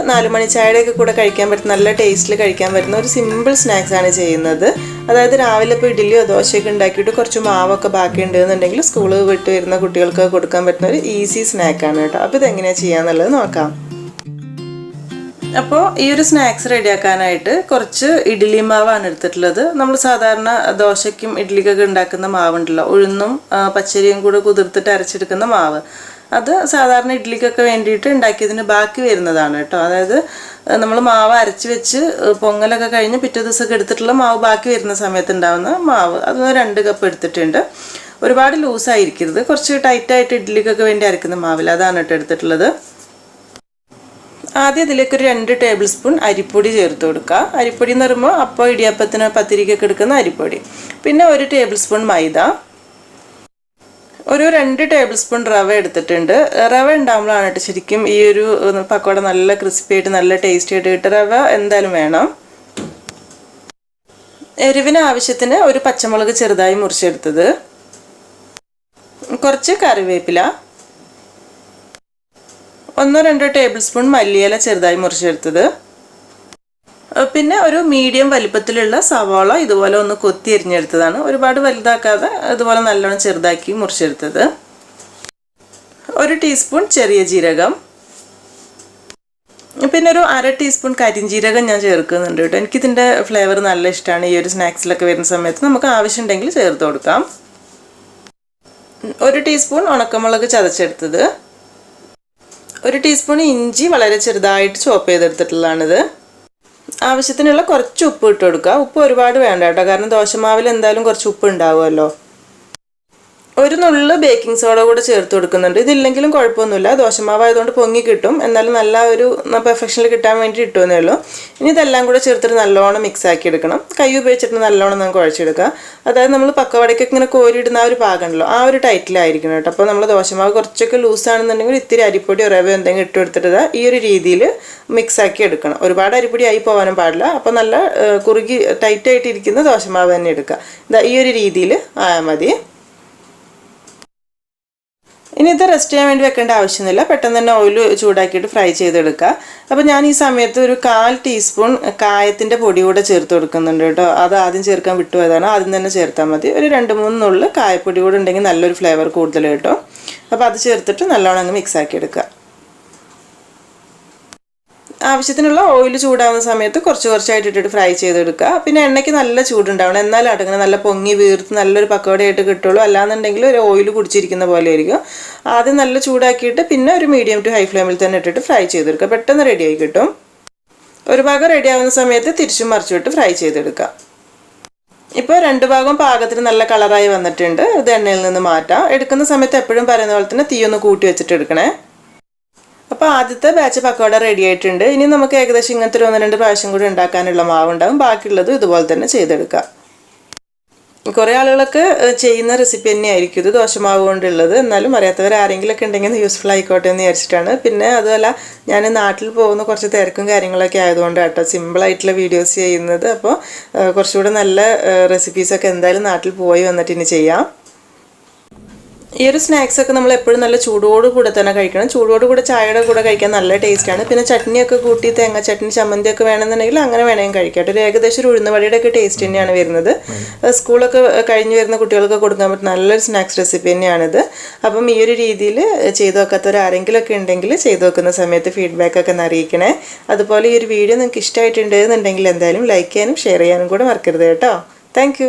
4 മണി ചായയുടെയൊക്കെ കൂടെ കഴിക്കാൻ പറ്റുന്ന നല്ല ടേസ്റ്റിൽ കഴിക്കാൻ പറ്റുന്ന ഒരു സിമ്പിൾ സ്നാക്സ് ആണ് ചെയ്യുന്നത്. അതായത് രാവിലെ ഇപ്പോൾ ഇഡ്ഡലിയോ ദോശയൊക്കെ ഉണ്ടാക്കിയിട്ട് കുറച്ച് മാവൊക്കെ ബാക്കി ഉണ്ടെന്നുണ്ടെങ്കിൽ സ്കൂളിൽ വിട്ട് വരുന്ന കുട്ടികൾക്ക് കൊടുക്കാൻ പറ്റുന്ന ഒരു ഈസി സ്നാക്കാണ് കേട്ടോ. അപ്പോൾ ഇതെങ്ങനെയാണ് ചെയ്യാന്നുള്ളത് നോക്കാം. അപ്പോൾ ഈ ഒരു സ്നാക്സ് റെഡിയാക്കാനായിട്ട് കുറച്ച് ഇഡ്ഡലി മാവാണ് എടുത്തിട്ടുള്ളത്. നമ്മൾ സാധാരണ ദോശയ്ക്കും ഇഡ്ഡലിക്കൊക്കെ ഉണ്ടാക്കുന്ന മാവുണ്ടല്ലോ, ഉഴുന്നും പച്ചരിയും കൂടെ കുതിർത്തിട്ട് അരച്ചെടുക്കുന്ന മാവ്, അത് സാധാരണ ഇഡ്ഡലിക്കൊക്കെ വേണ്ടിയിട്ട് ഉണ്ടാക്കിയതിന് ബാക്കി വരുന്നതാണ് കേട്ടോ. അതായത് നമ്മൾ മാവ് അരച്ച് വെച്ച് പൊങ്ങലൊക്കെ കഴിഞ്ഞ് പിറ്റേ ദിവസമൊക്കെ എടുത്തിട്ടുള്ള മാവ് ബാക്കി വരുന്ന സമയത്ത് ഉണ്ടാകുന്ന മാവ്, അത് 2 കപ്പ് എടുത്തിട്ടുണ്ട്. ഒരുപാട് ലൂസായിരിക്കരുത്, കുറച്ച് ടൈറ്റായിട്ട് ഇഡ്ഡലിക്കൊക്കെ വേണ്ടി അരക്കുന്ന മാവിൽ, അതാണ് കേട്ടോ എടുത്തിട്ടുള്ളത്. ആദ്യം ഇതിലേക്ക് ഒരു 2 ടേബിൾ സ്പൂൺ അരിപ്പൊടി ചേർത്ത് കൊടുക്കുക. അരിപ്പൊടി എന്ന് പറയുമ്പോൾ അപ്പോൾ ഇടിയപ്പത്തിന് പത്തിരിക്കൊക്കെ എടുക്കുന്ന അരിപ്പൊടി. പിന്നെ 1 ടേബിൾ സ്പൂൺ മൈദ, ഒരു 2 ടേബിൾ സ്പൂൺ റവ എടുത്തിട്ടുണ്ട്. റവ ഉണ്ടാകുമ്പോഴാണ് കേട്ടോ ശരിക്കും ഈ ഒരു പക്കോട നല്ല ക്രിസ്പി ആയിട്ട് നല്ല ടേസ്റ്റി ആയിട്ട് കിട്ടും. റവ എന്തായാലും വേണം. എരിവിന് ആവശ്യത്തിന് ഒരു പച്ചമുളക് ചെറുതായി മുറിച്ചെടുത്തത്, കുറച്ച് കറിവേപ്പില, 1-2 ടേബിൾ സ്പൂൺ മല്ലിയില ചെറുതായി മുറിച്ചെടുത്തത്, പിന്നെ ഒരു മീഡിയം വലിപ്പത്തിലുള്ള സവാള ഇതുപോലെ ഒന്ന് കൊത്തി എരിഞ്ഞെടുത്തതാണ്. ഒരുപാട് വലുതാക്കാതെ ഇതുപോലെ നല്ലോണം ചെറുതാക്കി മുറിച്ചെടുത്തത്, 1 ടീസ്പൂൺ ചെറിയ ജീരകം, പിന്നെ ഒരു 1/2 ടീസ്പൂൺ കരിഞ്ജീരകം ഞാൻ ചേർക്കുന്നുണ്ട് കേട്ടോ. എനിക്കിതിൻ്റെ ഫ്ലേവർ നല്ല ഇഷ്ടമാണ്. ഈ ഒരു സ്നാക്സിലൊക്കെ വരുന്ന സമയത്ത് നമുക്ക് ആവശ്യമുണ്ടെങ്കിൽ ചേർത്ത് കൊടുക്കാം. 1 ടീസ്പൂൺ ഉണക്കമുളക് ചതച്ചെടുത്തത്, 1 ടീസ്പൂൺ ഇഞ്ചി വളരെ ചെറുതായിട്ട് ചോപ്പ് ചെയ്തെടുത്തിട്ടുള്ളതാണിത്. ആവശ്യത്തിനുള്ള കുറച്ച് ഉപ്പ് ഇട്ട് കൊടുക്കുക. ഉപ്പ് ഒരുപാട് വേണ്ട കേട്ടോ, കാരണം ദോശമാവിൽ എന്തായാലും കുറച്ച് ഉപ്പ് ഉണ്ടാവുമല്ലോ. 1 നുള്ള് ബേക്കിംഗ് സോഡ കൂടെ ചേർത്ത് കൊടുക്കുന്നുണ്ട്. ഇതില്ലെങ്കിലും കുഴപ്പമൊന്നുമില്ല, ദോശമാവ് ആയതുകൊണ്ട് പൊങ്ങി കിട്ടും. എന്നാലും നല്ല ഒരു പെർഫെക്ഷനിൽ കിട്ടാൻ വേണ്ടി ഇട്ടുവെന്നേ ഉള്ളൂ. ഇനി ഇതെല്ലാം കൂടെ ചേർത്തിട്ട് നല്ലോണം മിക്സ് ആക്കി എടുക്കണം. കൈ ഉപയോഗിച്ചിട്ട് നല്ലോണം നമുക്ക് കുഴച്ചെടുക്കുക. അതായത് നമ്മൾ പക്കവടയ്ക്കൊക്കെ ഇങ്ങനെ കോരിയിടുന്ന ആ ഒരു പാകമുണ്ടല്ലോ, ആ ഒരു ടൈറ്റിലായിരിക്കണം കേട്ടോ. അപ്പോൾ നമ്മൾ ദോശമാവ് കുറച്ചൊക്കെ ലൂസാണെന്നുണ്ടെങ്കിൽ ഇത്തിരി അരിപ്പൊടിയോ റവയോ എന്തെങ്കിലും ഇട്ട് കൊടുത്തിട്ട് ഈ ഒരു രീതിയിൽ മിക്സ് ആക്കി എടുക്കണം. ഒരുപാട് അരിപ്പൊടി ആയി പോകാനും പാടില്ല. അപ്പോൾ നല്ല കുറുകി ടൈറ്റായിട്ടിരിക്കുന്ന ദോശമാവ് തന്നെ എടുക്കുക. ഈ ഒരു രീതിയിൽ ആയാൽ മതി. ഇനി ഇത് റെസ്റ്റ് ചെയ്യാൻ വേണ്ടി വെക്കേണ്ട ആവശ്യമൊന്നുമില്ല, പെട്ടെന്ന് തന്നെ ഓയിൽ ചൂടാക്കിയിട്ട് ഫ്രൈ ചെയ്തെടുക്കുക. അപ്പോൾ ഞാൻ ഈ സമയത്ത് ഒരു 1/4 ടീസ്പൂൺ കായത്തിൻ്റെ പൊടി കൂടെ ചേർത്ത് കൊടുക്കുന്നുണ്ട് കേട്ടോ. അത് ആദ്യം ചേർക്കാൻ വിട്ടുപോയതാണ്, ആദ്യം തന്നെ ചേർത്താൽ മതി. ഒരു 2-3 നുള്ള് കായപ്പൊടി കൂടെ ഉണ്ടെങ്കിൽ നല്ലൊരു ഫ്ലേവർ കൂടുതൽ കേട്ടോ. അപ്പോൾ അത് ചേർത്തിട്ട് നല്ലോണം അങ്ങ് മിക്സ് ആക്കി എടുക്കുക. ആവശ്യത്തിനുള്ള ഓയിൽ ചൂടാവുന്ന സമയത്ത് കുറച്ചായിട്ട് ഇട്ടിട്ട് ഫ്രൈ ചെയ്തെടുക്കുക. പിന്നെ എണ്ണയ്ക്ക് നല്ല ചൂടുണ്ടാവണം, എന്നാലും അടങ്ങനെ നല്ല പൊങ്ങി വീർത്ത് നല്ലൊരു പക്കവടയായിട്ട് കിട്ടുള്ളൂ. അല്ലാന്നുണ്ടെങ്കിൽ ഒരു ഓയിൽ കുടിച്ചിരിക്കുന്ന പോലെ ആയിരിക്കും. ആദ്യം നല്ല ചൂടാക്കിയിട്ട് പിന്നെ ഒരു മീഡിയം ടു ഹൈ ഫ്ലെയിമിൽ തന്നെ ഇട്ടിട്ട് ഫ്രൈ ചെയ്തെടുക്കുക. പെട്ടെന്ന് റെഡിയായി കിട്ടും. ഒരു ഭാഗം റെഡി ആവുന്ന സമയത്ത് തിരിച്ചും മറിച്ചിട്ട് ഫ്രൈ ചെയ്തെടുക്കുക. ഇപ്പോൾ 2 ഭാഗം പാകത്തിന് നല്ല കളറായി വന്നിട്ടുണ്ട്. ഇത് എണ്ണയിൽ നിന്ന് മാറ്റാം. എടുക്കുന്ന സമയത്ത് എപ്പോഴും പറയുന്ന പോലെ തന്നെ തീയൊന്ന് കൂട്ടി വെച്ചിട്ട് എടുക്കണേ. അപ്പോൾ ആദ്യത്തെ ബാച്ച് പക്കോട റെഡി ആയിട്ടുണ്ട്. ഇനി നമുക്ക് ഏകദേശം ഇങ്ങനത്തെ 1-2 പ്രാവശ്യം കൂടി ഉണ്ടാക്കാനുള്ള മാവുണ്ടാവും. ബാക്കിയുള്ളതും ഇതുപോലെ തന്നെ ചെയ്തെടുക്കാം. കുറേ ആളുകളൊക്കെ ചെയ്യുന്ന റെസിപ്പി തന്നെയായിരിക്കും ഇത്, ദോശമാവ് കൊണ്ടുള്ളത്. എന്നാലും അറിയാത്തവർ ആരെങ്കിലുമൊക്കെ ഉണ്ടെങ്കിൽ യൂസ്ഫുൾ ആയിക്കോട്ടെ എന്ന് വിചാരിച്ചിട്ടാണ്. പിന്നെ അതുമല്ല, ഞാൻ നാട്ടിൽ പോകുന്ന കുറച്ച് തിരക്കും കാര്യങ്ങളൊക്കെ ആയതുകൊണ്ട് കേട്ടോ സിമ്പിളായിട്ടുള്ള വീഡിയോസ് ചെയ്യുന്നത്. അപ്പോൾ കുറച്ചുകൂടെ നല്ല റെസിപ്പീസൊക്കെ എന്തായാലും നാട്ടിൽ പോയി വന്നിട്ട് ഇനി ചെയ്യാം. ഈ ഒരു സ്നാക്സൊക്കെ നമ്മൾ എപ്പോഴും നല്ല ചൂടോട് കൂടെ തന്നെ കഴിക്കണം. ചൂടോട് കൂടെ ചായയുടെ കൂടെ കഴിക്കാൻ നല്ല ടേസ്റ്റാണ്. പിന്നെ ചട്നിയൊക്കെ കൂട്ടി തേങ്ങ ചട്നി ചമ്മന്തിയൊക്കെ വേണമെന്നുണ്ടെങ്കിൽ അങ്ങനെ വേണമെങ്കിൽ കഴിക്കാം. ഒരു ഏകദേശം ഒരു ഉഴുന്നുവടയുടെ ഒക്കെ ടേസ്റ്റ് തന്നെയാണ് വരുന്നത്. സ്കൂളൊക്കെ കഴിഞ്ഞ് വരുന്ന കുട്ടികൾക്ക് കൊടുക്കാൻ പറ്റുന്ന നല്ലൊരു സ്നാക്സ് റെസിപ്പി തന്നെയാണിത്. അപ്പം ഈ ഒരു രീതിയിൽ ചെയ്ത് വെക്കാത്തവർ ആരെങ്കിലുമൊക്കെ ഉണ്ടെങ്കിൽ ചെയ്ത് വെക്കുന്ന സമയത്ത് ഫീഡ്ബാക്കൊക്കെ ഒന്ന് അറിയിക്കണേ. അതുപോലെ ഈ ഒരു വീഡിയോ നിങ്ങൾക്ക് ഇഷ്ടമായിട്ടുണ്ട് എന്നുണ്ടെങ്കിൽ എന്തായാലും ലൈക്ക് ചെയ്യാനും ഷെയർ ചെയ്യാനും കൂടെ മറക്കരുത് കേട്ടോ. താങ്ക്